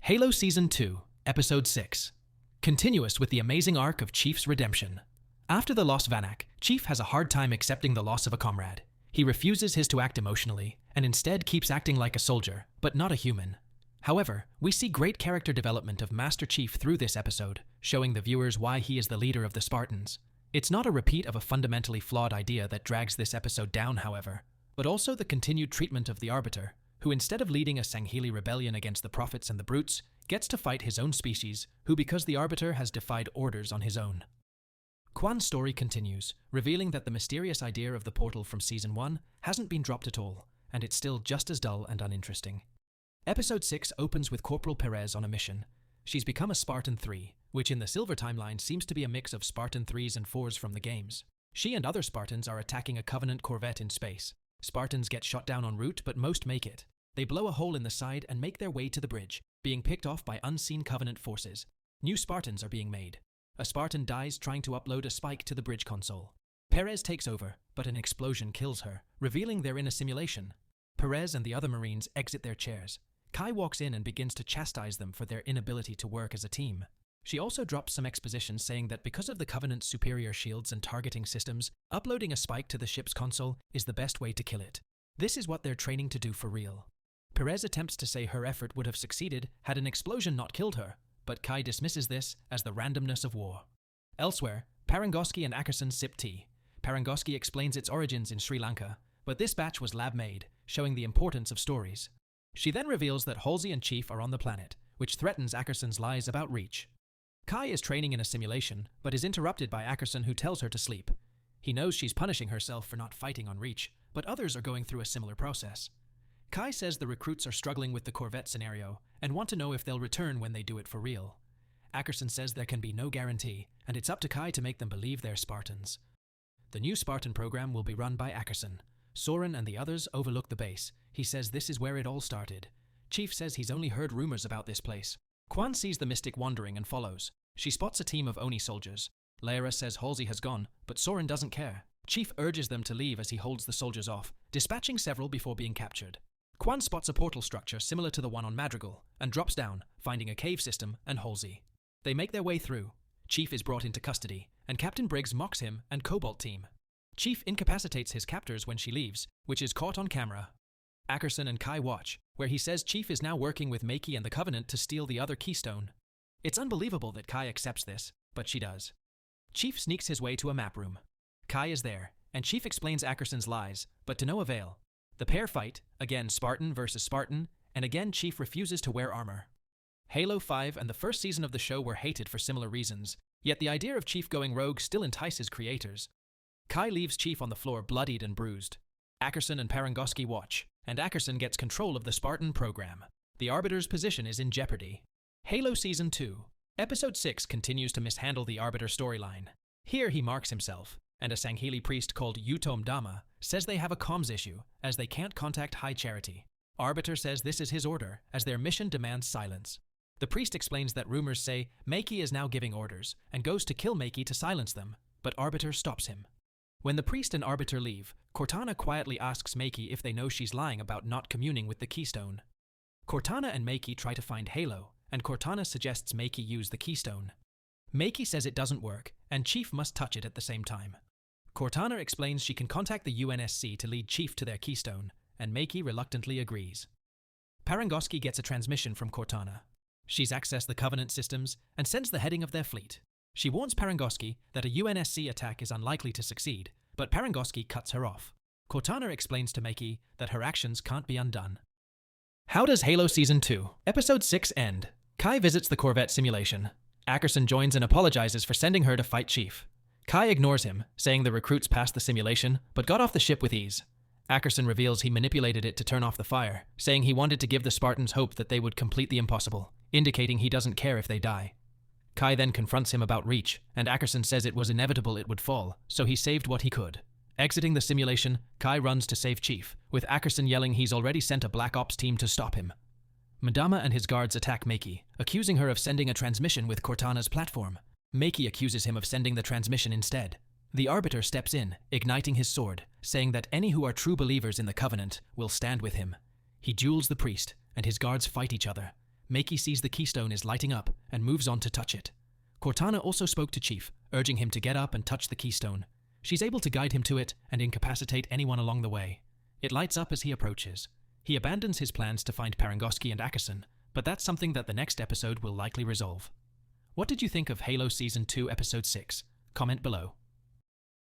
Halo Season 2, Episode 6. Continuous with the amazing arc of Chief's redemption. After the lost Vannak, Chief has a hard time accepting the loss of a comrade. He refuses to act emotionally, and instead keeps acting like a soldier, but not a human. However, we see great character development of Master Chief through this episode, showing the viewers why he is the leader of the Spartans. It's not a repeat of a fundamentally flawed idea that drags this episode down, however, but also the continued treatment of the Arbiter, who instead of leading a Sangheili rebellion against the Prophets and the Brutes, gets to fight his own species, who because the Arbiter has defied orders on his own. Kwan's story continues, revealing that the mysterious idea of the portal from Season 1 hasn't been dropped at all, and it's still just as dull and uninteresting. Episode 6 opens with Corporal Perez on a mission. She's become a Spartan 3, which in the Silver timeline seems to be a mix of Spartan 3s and 4s from the games. She and other Spartans are attacking a Covenant corvette in space. Spartans get shot down en route, but most make it. They blow a hole in the side and make their way to the bridge, being picked off by unseen Covenant forces. New Spartans are being made. A Spartan dies trying to upload a spike to the bridge console. Perez takes over, but an explosion kills her, revealing they're in a simulation. Perez and the other Marines exit their chairs. Kai walks in and begins to chastise them for their inability to work as a team. She also drops some exposition saying that because of the Covenant's superior shields and targeting systems, uploading a spike to the ship's console is the best way to kill it. This is what they're training to do for real. Perez attempts to say her effort would have succeeded had an explosion not killed her, but Kai dismisses this as the randomness of war. Elsewhere, Parangoski and Ackerson sip tea. Parangoski explains its origins in Sri Lanka, but this batch was lab-made, showing the importance of stories. She then reveals that Halsey and Chief are on the planet, which threatens Ackerson's lies about Reach. Kai is training in a simulation, but is interrupted by Ackerson, who tells her to sleep. He knows she's punishing herself for not fighting on Reach, but others are going through a similar process. Kai says the recruits are struggling with the Corvette scenario and want to know if they'll return when they do it for real. Ackerson says there can be no guarantee, and it's up to Kai to make them believe they're Spartans. The new Spartan program will be run by Ackerson. Soren and the others overlook the base. He says this is where it all started. Chief says he's only heard rumors about this place. Kwan sees the mystic wandering and follows. She spots a team of Oni soldiers. Lyra says Halsey has gone, but Soren doesn't care. Chief urges them to leave as he holds the soldiers off, dispatching several before being captured. Kwan spots a portal structure similar to the one on Madrigal, and drops down, finding a cave system and Halsey. They make their way through. Chief is brought into custody, and Captain Briggs mocks him and Cobalt team. Chief incapacitates his captors when she leaves, which is caught on camera. Ackerson and Kai watch, where he says Chief is now working with Makey and the Covenant to steal the other keystone. It's unbelievable that Kai accepts this, but she does. Chief sneaks his way to a map room. Kai is there, and Chief explains Ackerson's lies, but to no avail. The pair fight, again Spartan versus Spartan, and again Chief refuses to wear armor. Halo 5 and the first season of the show were hated for similar reasons, yet the idea of Chief going rogue still entices creators. Kai leaves Chief on the floor bloodied and bruised. Ackerson and Parangoski watch, and Ackerson gets control of the Spartan program. The Arbiter's position is in jeopardy. Halo Season 2. Episode 6 continues to mishandle the Arbiter storyline. Here he marks himself, and a Sangheili priest called Utom Dama says they have a comms issue, as they can't contact High Charity. Arbiter says this is his order, as their mission demands silence. The priest explains that rumors say Makey is now giving orders, and goes to kill Makey to silence them, but Arbiter stops him. When the priest and Arbiter leave, Cortana quietly asks Makey if they know she's lying about not communing with the Keystone. Cortana and Makey try to find Halo, and Cortana suggests Makey use the Keystone. Makey says it doesn't work, and Chief must touch it at the same time. Cortana explains she can contact the UNSC to lead Chief to their Keystone, and Makey reluctantly agrees. Parangoski gets a transmission from Cortana. She's accessed the Covenant systems and sends the heading of their fleet. She warns Parangoski that a UNSC attack is unlikely to succeed, but Parangoski cuts her off. Cortana explains to Makey that her actions can't be undone. How does Halo Season 2, Episode 6 end? Kai visits the Corvette simulation. Ackerson joins and apologizes for sending her to fight Chief. Kai ignores him, saying the recruits passed the simulation, but got off the ship with ease. Ackerson reveals he manipulated it to turn off the fire, saying he wanted to give the Spartans hope that they would complete the impossible, indicating he doesn't care if they die. Kai then confronts him about Reach, and Ackerson says it was inevitable it would fall, so he saved what he could. Exiting the simulation, Kai runs to save Chief, with Ackerson yelling he's already sent a Black Ops team to stop him. Madama and his guards attack Makey, accusing her of sending a transmission with Cortana's platform. Makey accuses him of sending the transmission instead. The Arbiter steps in, igniting his sword, saying that any who are true believers in the Covenant will stand with him. He duels the priest, and his guards fight each other. Makey sees the keystone is lighting up and moves on to touch it. Cortana also spoke to Chief, urging him to get up and touch the keystone. She's able to guide him to it and incapacitate anyone along the way. It lights up as he approaches. He abandons his plans to find Parangoski and Ackerson, but that's something that the next episode will likely resolve. What did you think of Halo Season 2 Episode 6? Comment below.